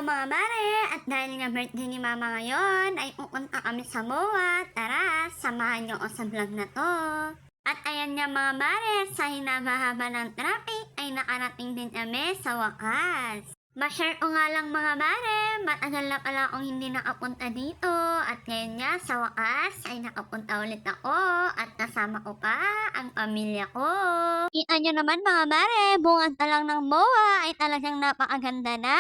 mga mare! At dahil nga birthday ni mama ngayon, ay pupunta kami sa MOA. Tara, samahan niyo ako sa vlog na to. At ayan nga mga mare, sa hinabahaba ng traffic ay nakarating din kami sa wakas. Ma-share ko nga lang mga mare, matagal na pala akong hindi nakapunta dito. At ngayon nga sa wakas ay nakapunta ulit ako at kasama ko pa ang pamilya ko. Kita nyo naman mga mare, bungad pa lang ng MOA ay talagang napakaganda na.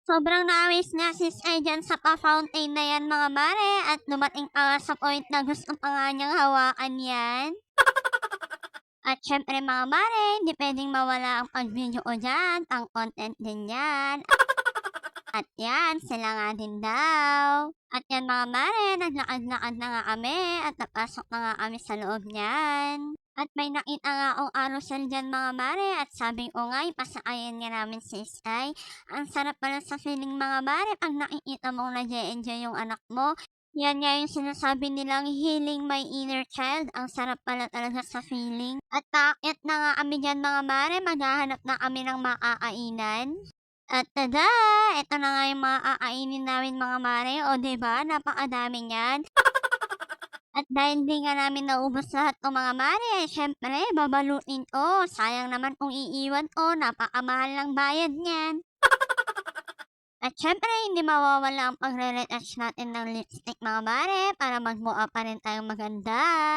Sobrang na-amaze nga sis ay dyan sa pa-fountain na yan mga mare at dumating pa nga sa point na gusto pa nga niyang hawakan yan. At syempre mga mare, hindi pwedeng mawala ang pag-video ko dyan, ang content din yan. At yan, sila nga din daw. At yan mga mare, naglakad-lakad na nga kami at napasok na nga kami sa loob niyan. At may nakita nga akong arosel dyan mga mare at sabi ko nga, ipasakayan nga namin si Sky. Ang sarap pala sa feeling mga mare pag nakikita mong nag-enjoy yung anak mo. Yan nga yung sinasabi nilang healing my inner child. Ang sarap pala talaga sa feeling. At paakit na nga kami dyan mga mare, maghahanap na kami ng makakainan. At tada! Ito na nga yung mga kakainin namin mga mare. O diba? Napakadami niyan. At dahil di nga namin naubos lahat o mga mare, syempre, babalutin ko. Sayang naman kung iiwan ko, napakamahal ng bayad niyan. At syempre, hindi mawawala ang pagre-retouch natin ng lipstick mga mare para magmukha pa rin tayong maganda.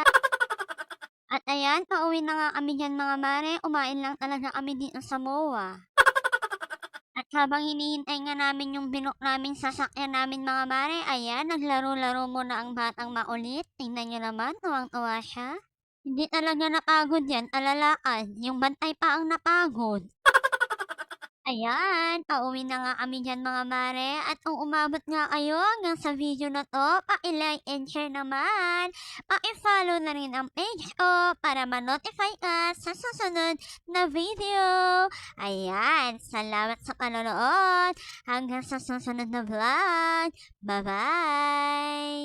At ayan, pauwi na nga kami dyan mga mare, umain lang talaga kami dito sa MOA. At habang hinihintay nga namin yung binook naming sasakyan namin mga mare, ayan, naglaro-laro muna ang batang makulit. Tingnan nyo naman, tuwang-tuwa siya. Hindi talaga napagod yan, alalaan. Yung bantay pa ang napagod. Ayan, pauwi na nga kami dyan mga mare. At kung umabot nga kayo hanggang sa video na to, paki-like and share naman. Paki-follow na rin ang page ko para ma-notify ka sa susunod na video. Ayan, salamat sa panonood. Hanggang sa susunod na vlog. Bye-bye!